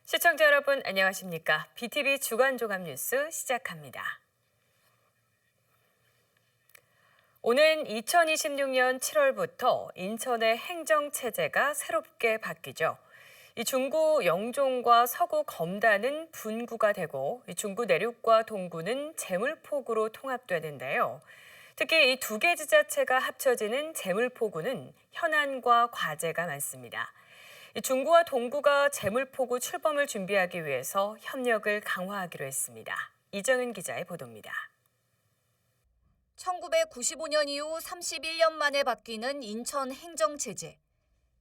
시청자 여러분 안녕하십니까? BTV 주간 종합 뉴스 시작합니다. 오는 2026년 7월부터 인천의 행정체제가 새롭게 바뀌죠. 이 중구 영종과 서구 검단은 분구가 되고 중구 내륙과 동구는 제물포구로 통합되는데요. 특히 이 두 개 지자체가 합쳐지는 제물포구는 현안과 과제가 많습니다. 중구와 동구가 제물포구 출범을 준비하기 위해서 협력을 강화하기로 했습니다. 이정은 기자의 보도입니다. 1995년 이후 31년 만에 바뀌는 인천 행정체제.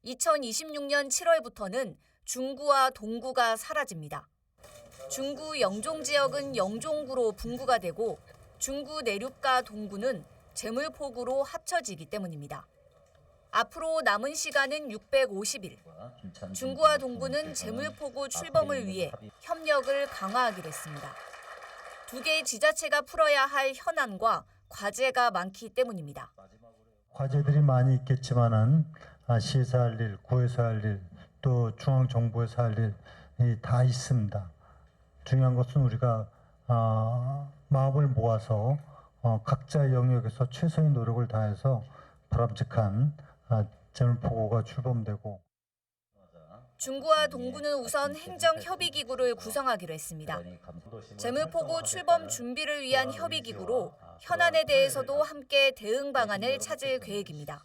2026년 7월부터는 중구와 동구가 사라집니다. 중구 영종 지역은 영종구로 분구가 되고 중구 내륙과 동구는 제물포구로 합쳐지기 때문입니다. 앞으로 남은 시간은 650일. 중구와 동구는 제물포구 출범을 위해 협력을 강화하기로 했습니다. 두 개의 지자체가 풀어야 할 현안과 과제가 많기 때문입니다. 과제들이 많이 있겠지만은 시에서 할 일, 구에서 할 일, 또 중앙정부에서 할 일이 다 있습니다. 중요한 것은 우리가 마음을 모아서 각자의 영역에서 최선의 노력을 다해서 바람직한 제물포구가 출범되고. 중구와 동구는 우선 행정협의기구를 구성하기로 했습니다. 제물포구 출범 준비를 위한 협의기구로 현안에 대해서도 함께 대응 방안을 찾을 계획입니다.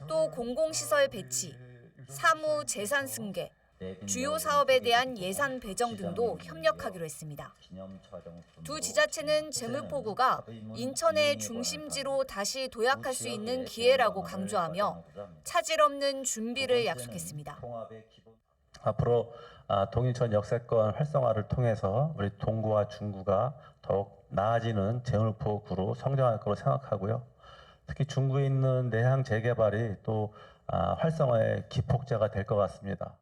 또 공공시설 배치, 사무 재산 승계, 주요 사업에 대한 예산 배정 등도 협력하기로 했습니다. 두 지자체는 제물포구가 인천의 중심지로 다시 도약할 수 있는 기회라고 강조하며 차질 없는 준비를 약속했습니다. 앞으로 동인천 역세권 활성화를 통해서 우리 동구와 중구가 더욱 나아지는 제물포구로 성장할 거로 생각하고요. 특히 중구에 있는 내향 재개발이 또 활성화의 기폭제가 될 것 같습니다.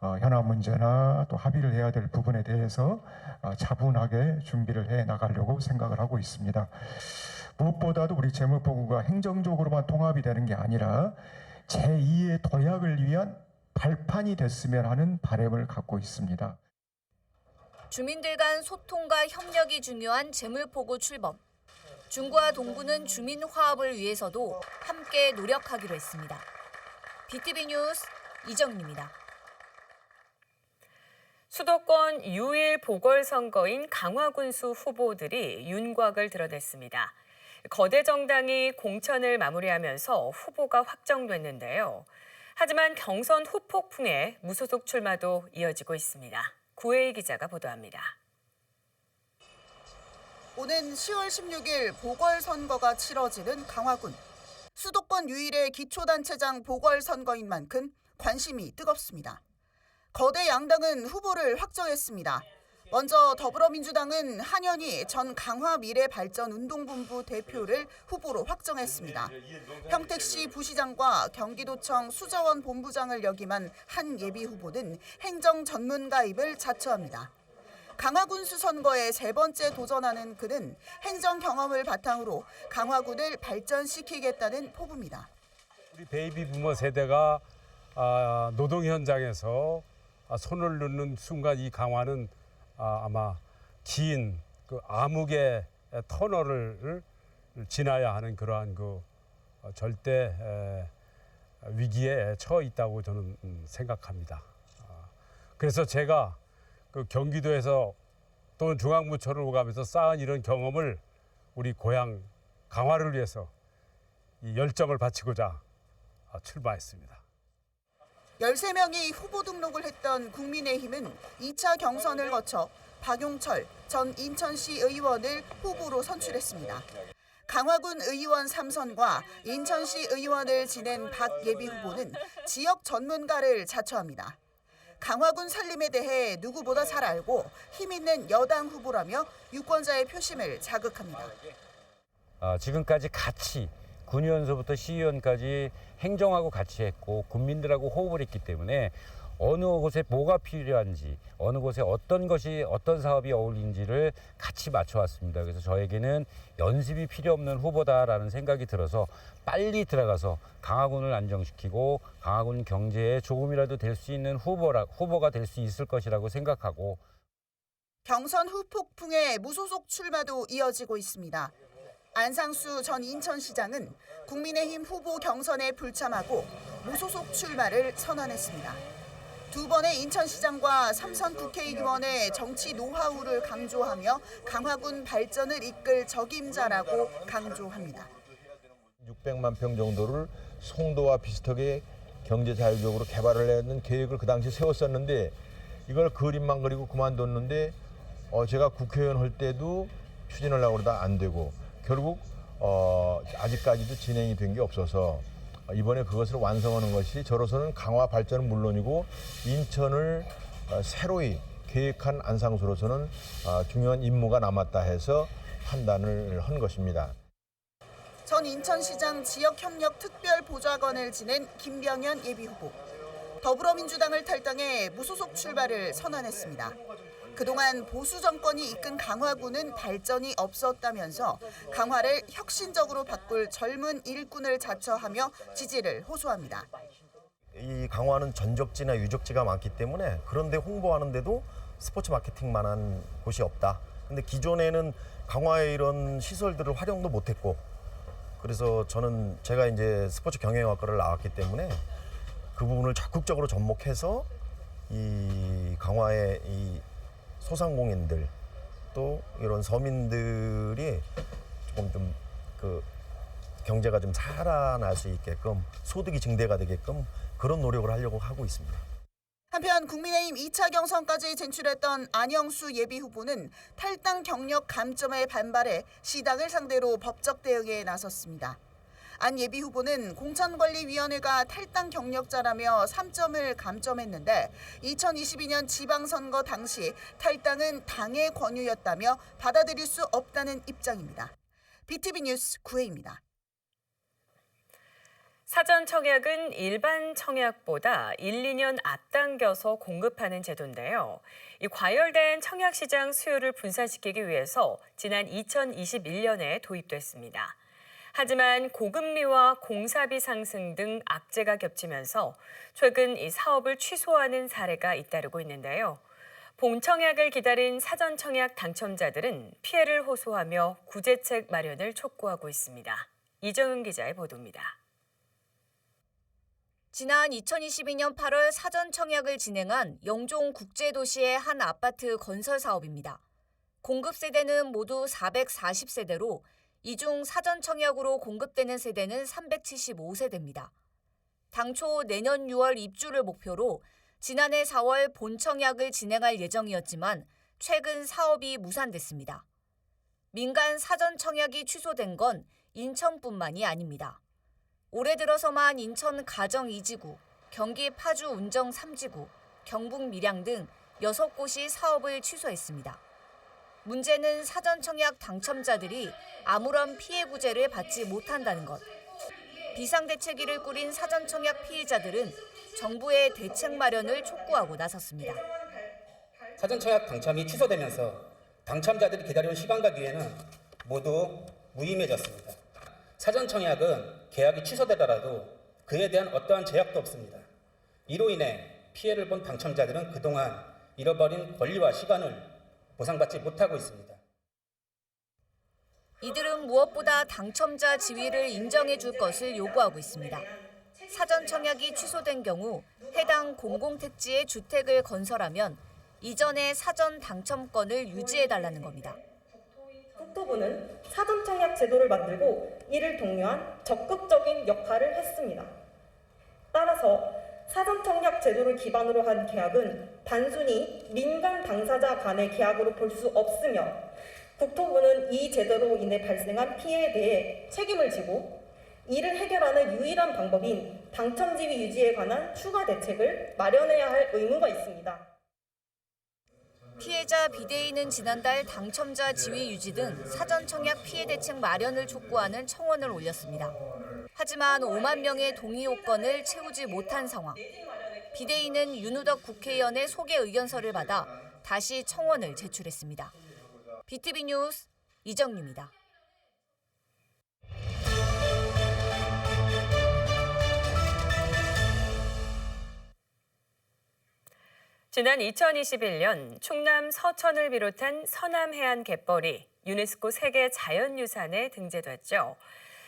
현안 문제나 또 합의를 해야 될 부분에 대해서 차분하게 준비를 해 나가려고 생각을 하고 있습니다. 무엇보다도 우리 제물포구가 행정적으로만 통합이 되는 게 아니라 제2의 도약을 위한 발판이 됐으면 하는 바람을 갖고 있습니다. 주민들 간 소통과 협력이 중요한 제물포구 출범. 중구와 동구는 주민 화합을 위해서도 함께 노력하기로 했습니다. BTV 뉴스 이정입니다. 수도권 유일 보궐선거인 강화군수 후보들이 윤곽을 드러냈습니다. 거대 정당이 공천을 마무리하면서 후보가 확정됐는데요. 하지만 경선 후폭풍에 무소속 출마도 이어지고 있습니다. 구혜희 기자가 보도합니다. 오는 10월 16일 보궐선거가 치러지는 강화군. 수도권 유일의 기초단체장 보궐선거인 만큼 관심이 뜨겁습니다. 거대 양당은 후보를 확정했습니다. 먼저 더불어민주당은 한현희 전 강화미래발전운동본부 대표를 후보로 확정했습니다. 평택시 부시장과 경기도청 수자원 본부장을 역임한 한 예비 후보는 행정 전문가임을 자처합니다. 강화군수 선거에 세 번째 도전하는 그는 행정 경험을 바탕으로 강화군을 발전시키겠다는 포부입니다. 우리 베이비 부머 세대가 노동 현장에서 손을 놓는 순간 이 강화는 아마 긴 그 암흑의 터널을 지나야 하는 그러한 그 절대 위기에 처해 있다고 저는 생각합니다. 그래서 제가 그 경기도에서 또는 중앙부처를 오가면서 쌓은 이런 경험을 우리 고향 강화를 위해서 이 열정을 바치고자 출마했습니다. 13명이 후보 등록을 했던 국민의힘은 2차 경선을 거쳐 박용철 전 인천시 의원을 후보로 선출했습니다. 강화군 의원 3선과 인천시 의원을 지낸 박 예비 후보는 지역 전문가를 자처합니다. 강화군 살림에 대해 누구보다 잘 알고 힘 있는 여당 후보라며 유권자의 표심을 자극합니다. 지금까지 같이 군의원서부터 시의원까지 행정하고 같이 했고 국민들하고 호흡을 했기 때문에 어느 곳에 뭐가 필요한지, 어느 곳에 어떤 것이 어떤 사업이 어울리는지를 같이 맞춰왔습니다. 그래서 저에게는 연습이 필요 없는 후보다라는 생각이 들어서 빨리 들어가서 강화군을 안정시키고 강화군 경제에 조금이라도 될 수 있는 후보가 될 수 있을 것이라고 생각하고 경선 후폭풍에 무소속 출마도 이어지고 있습니다. 안상수 전 인천시장은 국민의힘 후보 경선에 불참하고 무소속 출마를 선언했습니다. 두 번의 인천시장과 3선 국회의원의 정치 노하우를 강조하며 강화군 발전을 이끌 적임자라고 강조합니다. 600만 평 정도를 송도와 비슷하게 경제 자율적으로 개발을 하는 계획을 그 당시 세웠었는데 이걸 그림만 그리고 그만뒀는데 제가 국회의원 할 때도 추진하려고 그러다 안 되고 결국 아직까지도 진행이 된 게 없어서 이번에 그것을 완성하는 것이 저로서는 강화 발전은 물론이고 인천을 새로이 계획한 안상수로서는 중요한 임무가 남았다 해서 판단을 한 것입니다. 전 인천시장 지역협력특별보좌관을 지낸 김병현 예비후보. 더불어민주당을 탈당해 무소속 출마를 선언했습니다. 그동안 보수 정권이 이끈 강화군은 발전이 없었다면서 강화를 혁신적으로 바꿀 젊은 일꾼을 자처하며 지지를 호소합니다. 이 강화는 전적지나 유적지가 많기 때문에 그런데 홍보하는데도 스포츠 마케팅만한 곳이 없다. 근데 기존에는 강화의 이런 시설들을 활용도 못했고 그래서 제가 이제 스포츠 경영학과를 나왔기 때문에 그 부분을 적극적으로 접목해서 이 강화의 이 소상공인들 또 이런 서민들이 조금 그 경제가 좀 살아날 수 있게끔 소득이 증대가 되게끔 그런 노력을 하려고 하고 있습니다. 한편 국민의힘 2차 경선까지 진출했던 안영수 예비후보는 탈당 경력 감점에 반발해 시당을 상대로 법적 대응에 나섰습니다. 안 예비후보는 공천관리위원회가 탈당 경력자라며 3점을 감점했는데 2022년 지방선거 당시 탈당은 당의 권유였다며 받아들일 수 없다는 입장입니다. BTV 뉴스 구혜입니다. 사전 청약은 일반 청약보다 1, 2년 앞당겨서 공급하는 제도인데요. 이 과열된 청약 시장 수요를 분산시키기 위해서 지난 2021년에 도입됐습니다. 하지만 고금리와 공사비 상승 등 악재가 겹치면서 최근 이 사업을 취소하는 사례가 잇따르고 있는데요. 본청약을 기다린 사전청약 당첨자들은 피해를 호소하며 구제책 마련을 촉구하고 있습니다. 이정은 기자의 보도입니다. 지난 2022년 8월 사전청약을 진행한 영종 국제도시의 한 아파트 건설 사업입니다. 공급 세대는 모두 440세대로 이 중 사전청약으로 공급되는 세대는 375세대입니다. 당초 내년 6월 입주를 목표로 지난해 4월 본청약을 진행할 예정이었지만 최근 사업이 무산됐습니다. 민간 사전청약이 취소된 건 인천뿐만이 아닙니다. 올해 들어서만 인천 가정 2지구, 경기 파주 운정 3지구, 경북 밀양 등 6곳이 사업을 취소했습니다. 문제는 사전청약 당첨자들이 아무런 피해 구제를 받지 못한다는 것. 비상대책위를 꾸린 사전청약 피해자들은 정부의 대책 마련을 촉구하고 나섰습니다. 사전청약 당첨이 취소되면서 당첨자들이 기다려온 시간과 기회는 모두 무의미해졌습니다. 사전청약은 계약이 취소되더라도 그에 대한 어떠한 제약도 없습니다. 이로 인해 피해를 본 당첨자들은 그동안 잃어버린 권리와 시간을 보상받지 못하고 있습니다. 이들은 무엇보다 당첨자 지위를 인정해 줄 것을 요구하고 있습니다. 사전청약이 취소된 경우 해당 공공택지에 주택을 건설하면 이전의 사전 당첨권을 유지해달라는 겁니다. 국토부는 사전청약 제도를 만들고 이를 독려한 적극적인 역할을 했습니다. 따라서 사전청약 제도를 기반으로 한 계약은 단순히 민간 당사자 간의 계약으로 볼 수 없으며 국토부는 이 제도로 인해 발생한 피해에 대해 책임을 지고 이를 해결하는 유일한 방법인 당첨지위 유지에 관한 추가 대책을 마련해야 할 의무가 있습니다. 피해자 비대위는 지난달 당첨자 지위 유지 등 사전청약 피해 대책 마련을 촉구하는 청원을 올렸습니다. 하지만 5만 명의 동의 요건을 채우지 못한 상황. 비대위는 윤우덕 국회의원의 소개 의견서를 받아 다시 청원을 제출했습니다. BTV 뉴스 이정유입니다. 지난 2021년 충남 서천을 비롯한 서남해안 갯벌이 유네스코 세계 자연유산에 등재됐죠.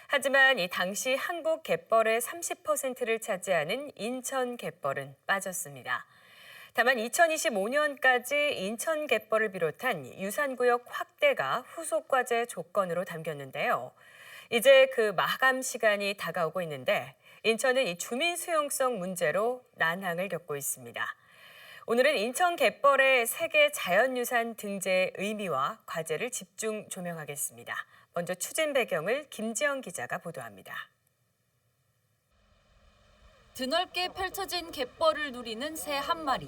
하지만 이 당시 한국 갯벌의 30%를 차지하는 인천 갯벌은 빠졌습니다. 다만 2025년까지 인천 갯벌을 비롯한 유산구역 확대가 후속 과제 조건으로 담겼는데요. 이제 그 마감 시간이 다가오고 있는데 인천은 이 주민 수용성 문제로 난항을 겪고 있습니다. 오늘은 인천 갯벌의 세계 자연유산 등재의 의미와 과제를 집중 조명하겠습니다. 먼저 추진 배경을 김지영 기자가 보도합니다. 드넓게 펼쳐진 갯벌을 누리는 새 한 마리.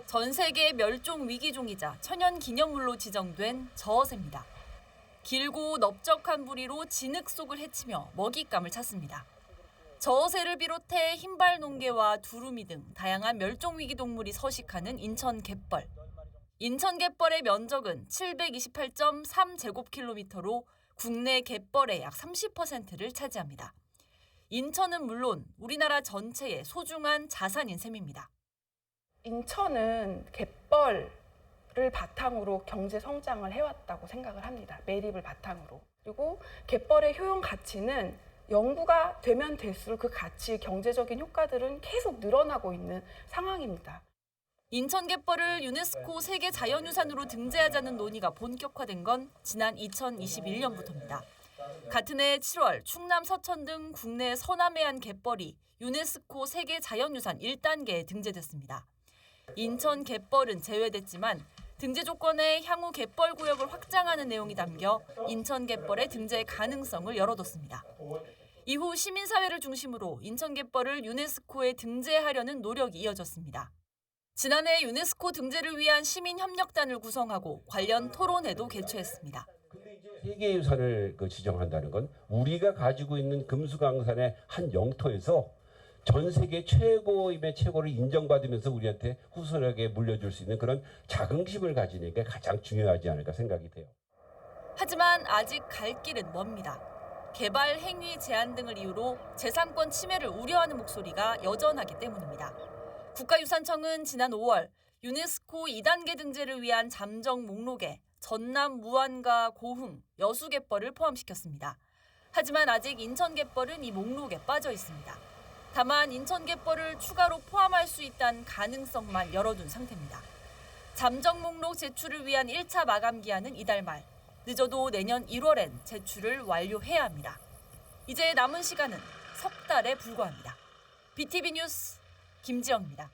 전 세계 멸종 위기종이자 천연기념물로 지정된 저어새입니다. 길고 넓적한 부리로 진흙 속을 헤치며 먹잇감을 찾습니다. 저어새를 비롯해 흰발 농개와 두루미 등 다양한 멸종위기 동물이 서식하는 인천 갯벌. 인천 갯벌의 면적은 728.3제곱킬로미터로 국내 갯벌의 약 30%를 차지합니다. 인천은 물론 우리나라 전체의 소중한 자산인 셈입니다. 인천은 갯벌을 바탕으로 경제 성장을 해왔다고 생각을 합니다. 매립을 바탕으로. 그리고 갯벌의 효용 가치는 연구가 되면 될수록 그 가치, 경제적인 효과들은 계속 늘어나고 있는 상황입니다. 인천 갯벌을 유네스코 세계 자연유산으로 등재하자는 논의가 본격화된 건 지난 2021년부터입니다. 같은 해 7월 충남 서천 등 국내 서남해안 갯벌이 유네스코 세계 자연유산 1단계에 등재됐습니다. 인천 갯벌은 제외됐지만 등재 조건에 향후 갯벌 구역을 확장하는 내용이 담겨 인천 갯벌의 등재 가능성을 열어뒀습니다. 이후 시민사회를 중심으로 인천 갯벌을 유네스코에 등재하려는 노력이 이어졌습니다. 지난해 유네스코 등재를 위한 시민협력단을 구성하고 관련 토론회도 개최했습니다. 세계유산을 지정한다는 건 우리가 가지고 있는 금수강산의 한 영토에서 전 세계 최고임의 최고를 인정받으면서 우리한테 후손에게 물려줄 수 있는 그런 자긍심을 가지는 게 가장 중요하지 않을까 생각이 돼요. 하지만 아직 갈 길은 멉니다. 개발 행위 제한 등을 이유로 재산권 침해를 우려하는 목소리가 여전하기 때문입니다. 국가유산청은 지난 5월 유네스코 2단계 등재를 위한 잠정 목록에 전남 무안과 고흥, 여수갯벌을 포함시켰습니다. 하지만 아직 인천갯벌은 이 목록에 빠져 있습니다. 다만 인천갯벌을 추가로 포함할 수 있다는 가능성만 열어둔 상태입니다. 잠정 목록 제출을 위한 1차 마감 기한은 이달 말, 늦어도 내년 1월엔 제출을 완료해야 합니다. 이제 남은 시간은 석 달에 불과합니다. BTV 뉴스 김지영입니다.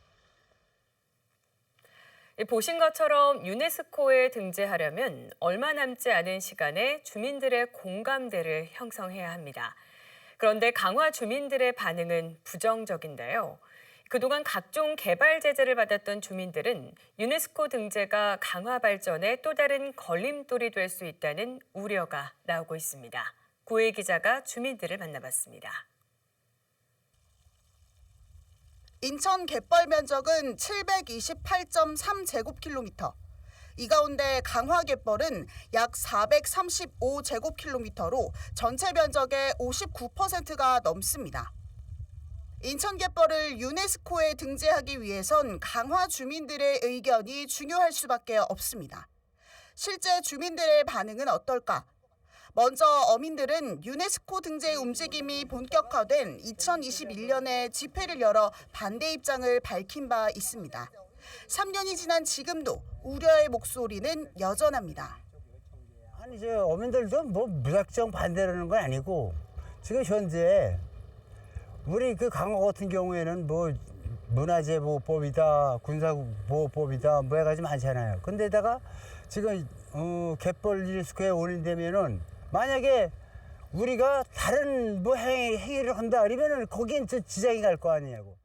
보신 것처럼 유네스코에 등재하려면 얼마 남지 않은 시간에 주민들의 공감대를 형성해야 합니다. 그런데 강화 주민들의 반응은 부정적인데요. 그동안 각종 개발 제재를 받았던 주민들은 유네스코 등재가 강화 발전에 또 다른 걸림돌이 될 수 있다는 우려가 나오고 있습니다. 고혜 기자가 주민들을 만나봤습니다. 인천 갯벌 면적은 728.3제곱킬로미터. 이 가운데 강화 갯벌은 약 435제곱킬로미터로 전체 면적의 59%가 넘습니다. 인천 갯벌을 유네스코에 등재하기 위해선 강화 주민들의 의견이 중요할 수밖에 없습니다. 실제 주민들의 반응은 어떨까? 먼저 어민들은 유네스코 등재 움직임이 본격화된 2021년에 집회를 열어 반대 입장을 밝힌 바 있습니다. 3년이 지난 지금도 우려의 목소리는 여전합니다. 아니 어민들도 무작정 반대라는 건 아니고 지금 현재 우리 그 강화 같은 경우에는 문화재보호법이다, 군사보호법이다 해가지고 많잖아요. 근데다가 지금 갯벌 유네스코에 올린다면은 만약에 우리가 다른 행위를 한다 그러면은 거기엔 지장이 갈 거 아니냐고.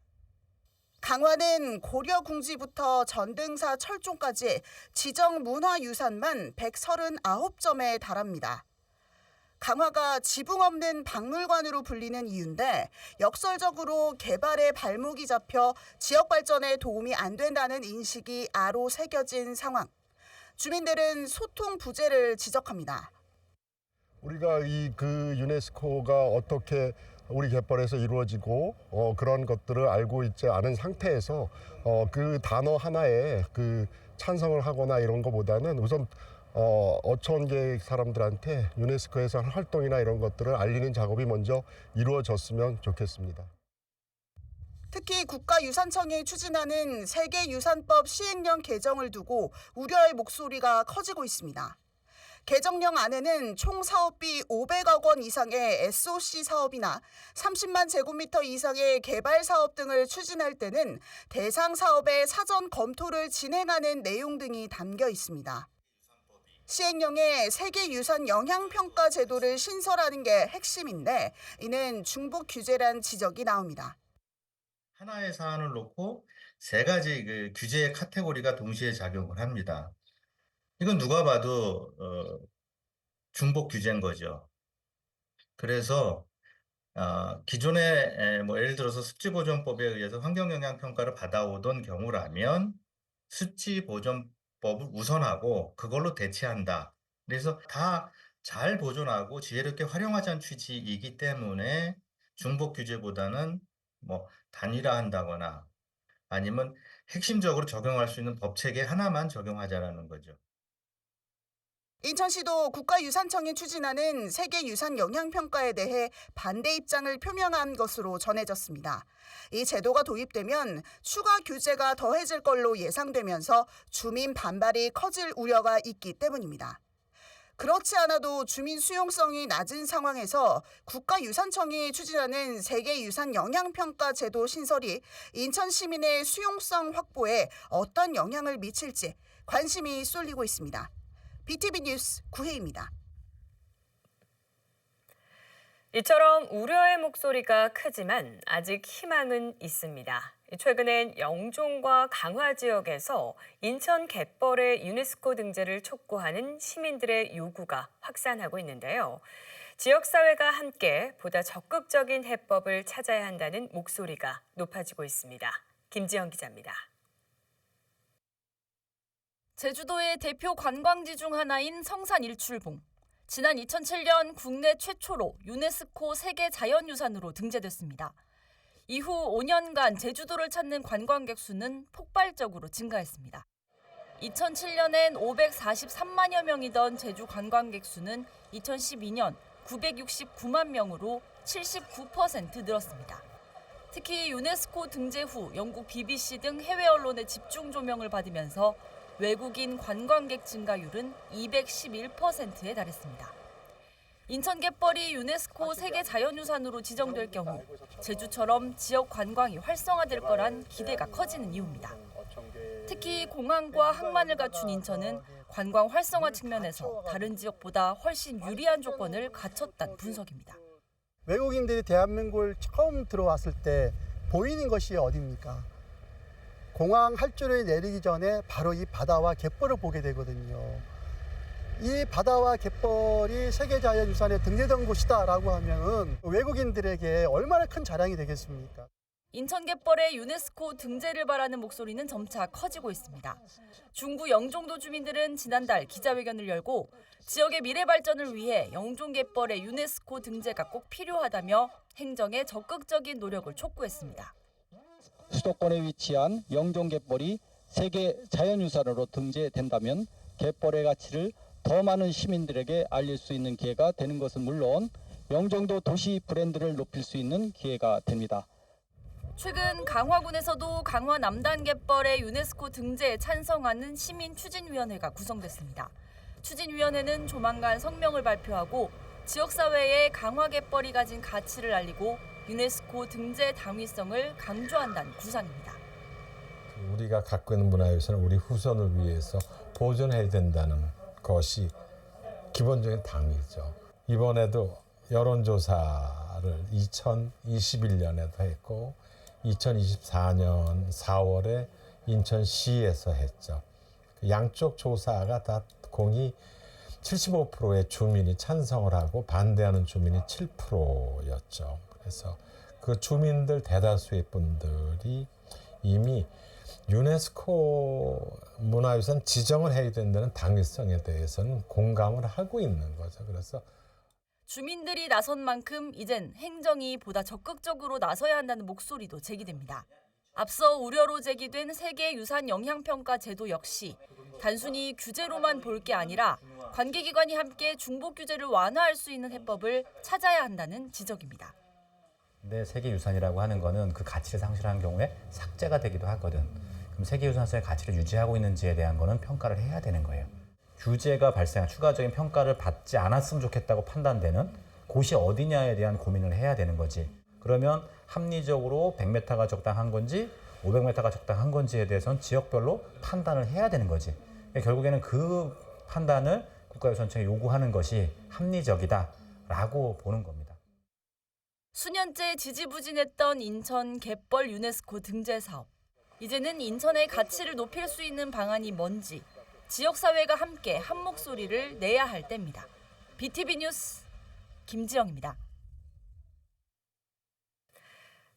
강화는 고려궁지부터 전등사 철종까지 지정 문화유산만 139점에 달합니다. 강화가 지붕 없는 박물관으로 불리는 이유인데 역설적으로 개발에 발목이 잡혀 지역 발전에 도움이 안 된다는 인식이 아로 새겨진 상황. 주민들은 소통 부재를 지적합니다. 우리가 그 유네스코가 어떻게 우리 갯벌에서 이루어지고 그런 것들을 알고 있지 않은 상태에서 그 단어 하나에 그 찬성을 하거나 이런 것보다는 우선 어촌계 사람들한테 유네스코에서 한 활동이나 이런 것들을 알리는 작업이 먼저 이루어졌으면 좋겠습니다. 특히 국가유산청이 추진하는 세계유산법 시행령 개정을 두고 우려의 목소리가 커지고 있습니다. 개정령 안에는 총 사업비 500억 원 이상의 SOC 사업이나 30만 제곱미터 이상의 개발 사업 등을 추진할 때는 대상 사업의 사전 검토를 진행하는 내용 등이 담겨 있습니다. 시행령에 세계유산 영향평가 제도를 신설하는 게 핵심인데 이는 중복 규제란 지적이 나옵니다. 하나의 사안을 놓고 세 가지 그 규제의 카테고리가 동시에 작용을 합니다. 이건 누가 봐도 중복 규제인 거죠. 그래서 기존에 뭐 예를 들어서 습지보존법에 의해서 환경영향평가를 받아오던 경우라면 습지보존법을 우선하고 그걸로 대체한다. 그래서 다 잘 보존하고 지혜롭게 활용하자는 취지이기 때문에 중복 규제보다는 뭐 단일화한다거나 아니면 핵심적으로 적용할 수 있는 법체계 하나만 적용하자라는 거죠. 인천시도 국가유산청이 추진하는 세계유산 영향평가에 대해 반대 입장을 표명한 것으로 전해졌습니다. 이 제도가 도입되면 추가 규제가 더해질 걸로 예상되면서 주민 반발이 커질 우려가 있기 때문입니다. 그렇지 않아도 주민 수용성이 낮은 상황에서 국가유산청이 추진하는 세계유산 영향평가 제도 신설이 인천 시민의 수용성 확보에 어떤 영향을 미칠지 관심이 쏠리고 있습니다. BTV 뉴스 구혜입니다. 이처럼 우려의 목소리가 크지만 아직 희망은 있습니다. 최근엔 영종과 강화 지역에서 인천 갯벌의 유네스코 등재를 촉구하는 시민들의 요구가 확산하고 있는데요. 지역사회가 함께 보다 적극적인 해법을 찾아야 한다는 목소리가 높아지고 있습니다. 김지영 기자입니다. 제주도의 대표 관광지 중 하나인 성산 일출봉. 지난 2007년 국내 최초로 유네스코 세계 자연유산으로 등재됐습니다. 이후 5년간 제주도를 찾는 관광객 수는 폭발적으로 증가했습니다. 2007년엔 543만여 명이던 제주 관광객 수는 2012년 969만 명으로 79% 늘었습니다. 특히 유네스코 등재 후 영국 BBC 등 해외 언론의 집중 조명을 받으면서 외국인 관광객 증가율은 211%에 달했습니다. 인천 갯벌이 유네스코 세계 자연유산으로 지정될 경우 제주처럼 지역 관광이 활성화될 거란 기대가 커지는 이유입니다. 특히 공항과 항만을 갖춘 인천은 관광 활성화 측면에서 다른 지역보다 훨씬 유리한 조건을 갖췄다는 분석입니다. 외국인들이 대한민국을 처음 들어왔을 때 보이는 것이 어디입니까? 공항 할주로에 내리기 전에 바로 이 바다와 갯벌을 보게 되거든요. 이 바다와 갯벌이 세계자연유산에 등재된 곳이다라고 하면 외국인들에게 얼마나 큰 자랑이 되겠습니까? 인천 갯벌의 유네스코 등재를 바라는 목소리는 점차 커지고 있습니다. 중구 영종도 주민들은 지난달 기자회견을 열고 지역의 미래 발전을 위해 영종 갯벌의 유네스코 등재가 꼭 필요하다며 행정에 적극적인 노력을 촉구했습니다. 수도권에 위치한 영종 갯벌이 세계 자연유산으로 등재된다면 갯벌의 가치를 더 많은 시민들에게 알릴 수 있는 기회가 되는 것은 물론 영종도 도시 브랜드를 높일 수 있는 기회가 됩니다. 최근 강화군에서도 강화 남단 갯벌의 유네스코 등재에 찬성하는 시민추진위원회가 구성됐습니다. 추진위원회는 조만간 성명을 발표하고 지역사회에 강화 갯벌이 가진 가치를 알리고 유네스코 등재 당위성을 강조한다는 구상입니다. 우리가 갖고 있는 문화유산을 우리 후손을 위해서 보존해야 된다는 것이 기본적인 당위죠. 이번에도 여론조사를 2021년에도 했고 2024년 4월에 인천시에서 했죠. 양쪽 조사가 다 공이 75%의 주민이 찬성을 하고 반대하는 주민이 7%였죠. 그래서 그 주민들 대다수의 분들이 이미 유네스코 문화유산 지정을 해야 된다는 당위성에 대해서는 공감을 하고 있는 거죠. 그래서 주민들이 나선 만큼 이젠 행정이 보다 적극적으로 나서야 한다는 목소리도 제기됩니다. 앞서 우려로 제기된 세계유산 영향평가 제도 역시 단순히 규제로만 볼 게 아니라 관계기관이 함께 중복 규제를 완화할 수 있는 해법을 찾아야 한다는 지적입니다. 근데 세계유산이라고 하는 거는 그 가치를 상실한 경우에 삭제가 되기도 하거든. 그럼 세계유산소의 가치를 유지하고 있는지에 대한 거는 평가를 해야 되는 거예요. 규제가 발생한 추가적인 평가를 받지 않았으면 좋겠다고 판단되는 곳이 어디냐에 대한 고민을 해야 되는 거지. 그러면 합리적으로 100m가 적당한 건지 500m가 적당한 건지에 대해서는 지역별로 판단을 해야 되는 거지. 결국에는 그 판단을 국가유산청에 요구하는 것이 합리적이다라고 보는 겁니다. 수년째 지지부진했던 인천 갯벌 유네스코 등재 사업. 이제는 인천의 가치를 높일 수 있는 방안이 뭔지 지역사회가 함께 한 목소리를 내야 할 때입니다. BTV 뉴스 김지영입니다.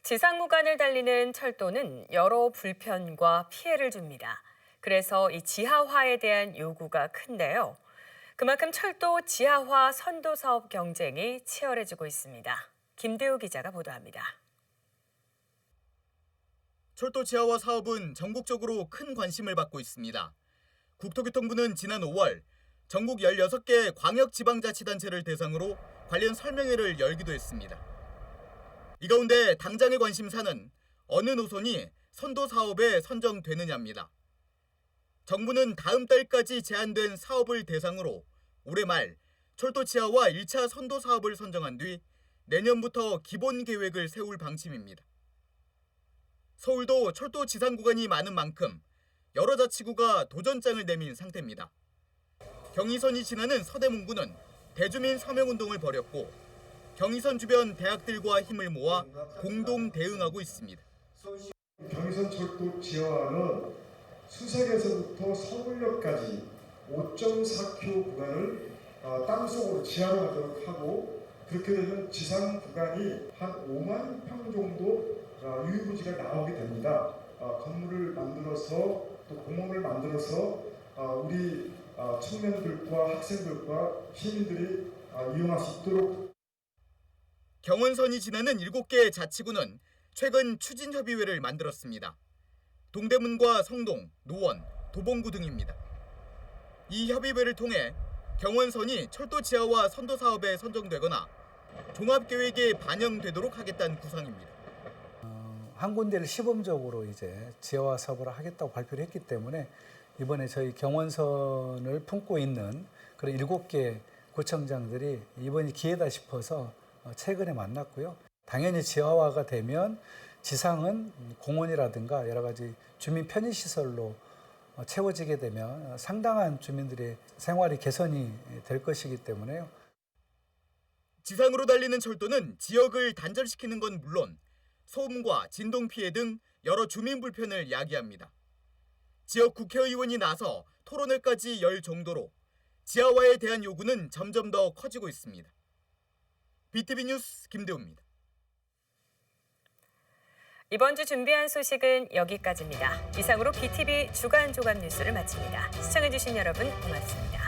지상 구간을 달리는 철도는 여러 불편과 피해를 줍니다. 그래서 이 지하화에 대한 요구가 큰데요. 그만큼 철도 지하화 선도 사업 경쟁이 치열해지고 있습니다. 김대우 기자가 보도합니다. 철도 지하화 사업은 전국적으로 큰 관심을 받고 있습니다. 국토교통부는 지난 5월 전국 16개 광역지방자치단체를 대상으로 관련 설명회를 열기도 했습니다. 이 가운데 당장의 관심사는 어느 노선이 선도 사업에 선정되느냐입니다. 정부는 다음 달까지 제한된 사업을 대상으로 올해 말 철도 지하화 1차 선도 사업을 선정한 뒤 내년부터 기본 계획을 세울 방침입니다. 서울도 철도 지상 구간이 많은 만큼 여러 자치구가 도전장을 내민 상태입니다. 경의선이 지나는 서대문구는 대주민 서명운동을 벌였고 경의선 주변 대학들과 힘을 모아 공동 대응하고 있습니다. 경의선 철도 지하화는 수색에서부터 서울역까지 5.4km 구간을 땅속으로 지하로 가도록 하고 그렇게 되면 지상 구간이 한 5만 평 정도 유휴부지가 나오게 됩니다. 건물을 만들어서 또 공원을 만들어서 우리 청년들과 학생들과 시민들이 이용할 수 있도록. 경원선이 지나는 7개 자치구는 최근 추진협의회를 만들었습니다. 동대문과 성동, 노원, 도봉구 등입니다. 이 협의회를 통해 경원선이 철도 지하화 선도 사업에 선정되거나 종합계획에 반영되도록 하겠다는 구상입니다. 한 군데를 시범적으로 이제 지하화 사업을 하겠다고 발표를 했기 때문에 이번에 저희 경원선을 품고 있는 그런 7개 구청장들이 이번이 기회다 싶어서 최근에 만났고요. 당연히 지하화가 되면 지상은 공원이라든가 여러 가지 주민 편의시설로 채워지게 되면 상당한 주민들의 생활이 개선이 될 것이기 때문에요. 지상으로 달리는 철도는 지역을 단절시키는 건 물론 소음과 진동 피해 등 여러 주민 불편을 야기합니다. 지역 국회의원이 나서 토론회까지 열 정도로 지하화에 대한 요구는 점점 더 커지고 있습니다. BTV 뉴스 김대우입니다. 이번 주 준비한 소식은 여기까지입니다. 이상으로 BTV 주간 종합 뉴스를 마칩니다. 시청해주신 여러분 고맙습니다.